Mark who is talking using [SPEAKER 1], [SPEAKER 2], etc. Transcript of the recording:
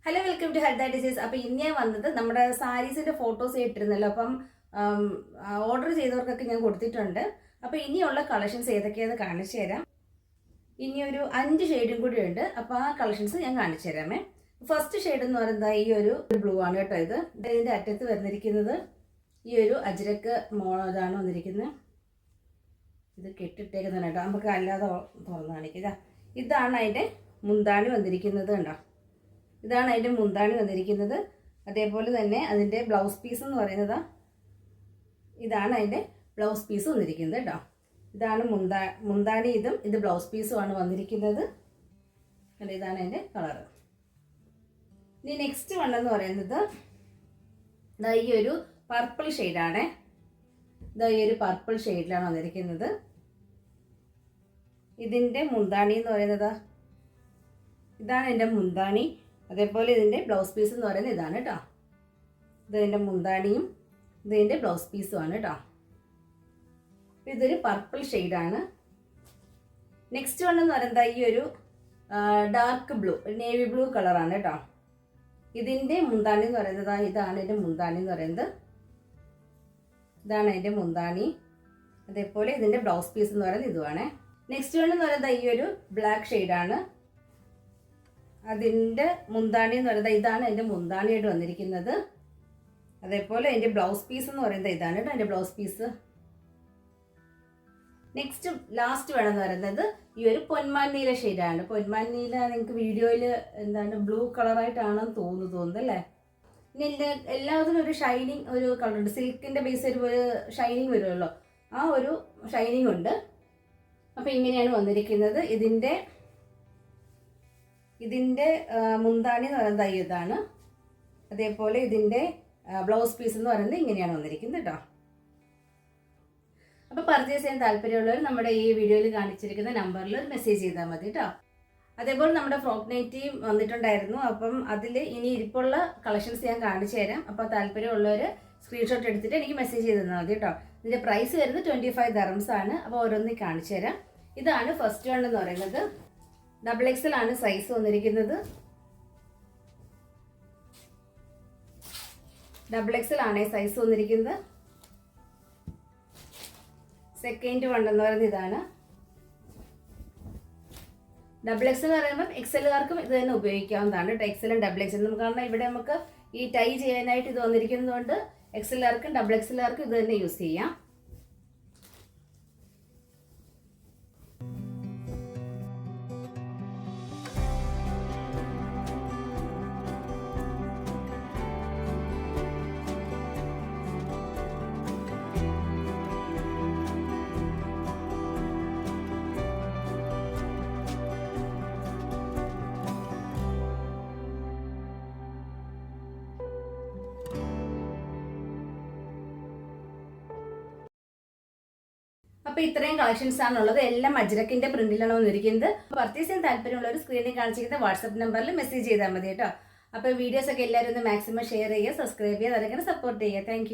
[SPEAKER 1] Hello, welcome to health and disease. അപ്പോൾ ഇന്ന് ഞാൻ വന്നത് നമ്മുടെ സാരീസിൻ്റെ ഫോട്ടോസ് ഇട്ടിരുന്നല്ലോ. അപ്പം ഓർഡർ ചെയ്തവർക്കൊക്കെ ഞാൻ കൊടുത്തിട്ടുണ്ട്. അപ്പോൾ ഇനിയുള്ള കളക്ഷൻസ് ഏതൊക്കെയാണെന്ന് കാണിച്ചു തരാം. ഇനി ഒരു 5 ഷെയ്ഡും കൂടി ഉണ്ട്. അപ്പോൾ ആ കളക്ഷൻസ് ഞാൻ കാണിച്ചു തരാമേ. ഫസ്റ്റ് ഷെയ്ഡ് എന്ന് പറയുന്നത് ഈ ഒരു ബ്ലൂ ആണ് കേട്ടോ. ഇതിൻ്റെ അറ്റത്ത് വന്നിരിക്കുന്നത് ഈ ഒരു അജ്രക്ക് ഇതാണ് വന്നിരിക്കുന്നത്. ഇത് കെട്ടിട്ടേക്കുന്നതാണ് കേട്ടോ. നമുക്ക് അല്ലാതെ തുറന്ന് കാണിക്കുക. ഇതാണ് അതിൻ്റെ മുന്താണി വന്നിരിക്കുന്നത് കണ്ടോ. ഇതാണ് അതിൻ്റെ മുന്താണി വന്നിരിക്കുന്നത്. അതേപോലെ തന്നെ അതിൻ്റെ ബ്ലൗസ് പീസ് എന്ന് പറയുന്നത് ഇതാണ് അതിൻ്റെ ബ്ലൗസ് പീസ് വന്നിരിക്കുന്നത് കേട്ടോ. ഇതാണ് മുന്താണി, ഇത് ബ്ലൗസ് പീസുമാണ് വന്നിരിക്കുന്നത്. ഇതാണ് അതിൻ്റെ കളറ്. ഇനി നെക്സ്റ്റ് വൺ എന്ന് പറയുന്നത് ഈ ഒരു പർപ്പിൾ ഷെയ്ഡാണ്. ഈ ഒരു പർപ്പിൾ ഷെയ്ഡിലാണ് വന്നിരിക്കുന്നത്. ഇതിൻ്റെ മുന്താണി എന്ന് പറയുന്നത് ഇതാണ് എൻ്റെ മുന്താണി. അതേപോലെ ഇതിൻ്റെ ബ്ലൗസ് പീസ് എന്ന് പറയുന്നത് ഇതാണ് കേട്ടോ. ഇതിൻ്റെ മുന്താണിയും ഇതിൻ്റെ ബ്ലൗസ് പീസുമാണ് കേട്ടോ. ഇതൊരു പർപ്പിൾ ഷെയ്ഡാണ്. നെക്സ്റ്റ് വൺ എന്ന് പറയുന്നത് ഈ ഒരു ഡാർക്ക് ബ്ലൂ, നേവി ബ്ലൂ കളറാണ് കേട്ടോ. ഇതിൻ്റെ മുന്താണി എന്ന് പറയുന്നത് ഇതാണ് എൻ്റെ മുന്താണി എന്ന് പറയുന്നത്. ഇതാണ് അതിൻ്റെ മുന്താണി. അതേപോലെ ഇതിൻ്റെ ബ്ലൗസ് പീസ് എന്ന് പറയുന്നത് ഇതുമാണ്. നെക്സ്റ്റ് വൺ എന്ന് പറയുന്നത് ഈ ഒരു ബ്ലാക്ക് ഷെയ്ഡാണ്. അതിൻ്റെ മുന്താണി എന്ന് പറയുന്നത് ഇതാണ് എൻ്റെ മുന്താണിയായിട്ട് വന്നിരിക്കുന്നത്. അതേപോലെ അതിൻ്റെ ബ്ലൗസ് പീസ് എന്ന് പറയുന്നത് ഇതാണ് കേട്ടോ എൻ്റെ ബ്ലൗസ് പീസ്. നെക്സ്റ്റ് ലാസ്റ്റ് വേണമെന്ന് പറയുന്നത് ഈ ഒരു പൊന്മാൻ നീല ഷെയ്ഡാണ്. പൊന്മാൻ നീല നിങ്ങൾക്ക് വീഡിയോയിൽ ബ്ലൂ കളറായിട്ടാണെന്ന് തോന്നുന്നത് അല്ലേ. ഇനി എല്ലാത്തിനും ഒരു ഷൈനിങ് ഒരു കളറുണ്ട്. സിൽക്കിൻ്റെ ബേസ് ഒരു ഷൈനിങ് വരുമല്ലോ, ആ ഒരു ഷൈനിങ് ഉണ്ട്. അപ്പോൾ ഇങ്ങനെയാണ് വന്നിരിക്കുന്നത്. ഇതിൻ്റെ മുന്താണി എന്ന് പറയുന്നത് ഇതാണ്. അതേപോലെ ഇതിൻ്റെ ബ്ലൗസ് പീസ് എന്ന് പറയുന്നത് ഇങ്ങനെയാണ് വന്നിരിക്കുന്നത് കേട്ടോ. അപ്പോൾ പർച്ചേസ് ചെയ്യാൻ താല്പര്യമുള്ളവർ നമ്മുടെ ഈ വീഡിയോയിൽ കാണിച്ചിരിക്കുന്ന നമ്പറിൽ മെസ്സേജ് ചെയ്താൽ മതി കേട്ടോ. അതേപോലെ നമ്മുടെ ഫ്രോക്ക് നൈറ്റിയും വന്നിട്ടുണ്ടായിരുന്നു. അപ്പം അതിൽ ഇനി ഇരിപ്പുള്ള കളക്ഷൻസ് ഞാൻ കാണിച്ചു തരാം. അപ്പോൾ താല്പര്യമുള്ളവർ സ്ക്രീൻഷോട്ട് എടുത്തിട്ട് എനിക്ക് മെസ്സേജ് ചെയ്ത് തന്നാൽ മതി കേട്ടോ. ഇതിൻ്റെ പ്രൈസ് വരുന്നത് 25 dirhams ആണ്. അപ്പോൾ ഓരോന്ന് കാണിച്ചു തരാം. ഇതാണ് ഫസ്റ്റ് വൺ എന്ന് പറയുന്നത്. XXL ആണ് സൈസ് വന്നിരിക്കുന്നത്. XXL ആണ് സൈസ് വന്നിരിക്കുന്നത്. സെക്കൻഡ് വൺ എന്ന് പറയുന്നത് ഇതാണ്. XXL എന്ന് പറയുമ്പോൾ XLകാർക്കും ഇത് തന്നെ ഉപയോഗിക്കാവുന്നതാണ് കേട്ടോ. XL XXL കാരണം ഇവിടെ നമുക്ക് ഈ ടൈ ചെയ്യാനായിട്ട് ഇത് വന്നിരിക്കുന്നതുകൊണ്ട് XLകാർക്കും XXLകാർക്കും ഇത് തന്നെ യൂസ് ചെയ്യാം. അപ്പോൾ ഇത്രയും കളക്ഷൻസ് ആണുള്ളത്. എല്ലാം അജ്രക്കിന്റെ പ്രിന്റിലാണ് വന്നിരിക്കുന്നത്. പർച്ചേസ് ചെയ്യാൻ താല്പര്യമുള്ളവർ സ്ക്രീനിൽ കാണിച്ചിരിക്കുന്ന വാട്സ്ആപ്പ് നമ്പറിൽ മെസ്സേജ് ചെയ്താൽ മതി കേട്ടോ. അപ്പോൾ വീഡിയോസ് ഒക്കെ എല്ലാവരും ഒന്ന് മാക്സിമം ഷെയർ ചെയ്യുക, സബ്സ്ക്രൈബ് ചെയ്യുക, അതൊക്കെ സപ്പോർട്ട് ചെയ്യുക. താങ്ക്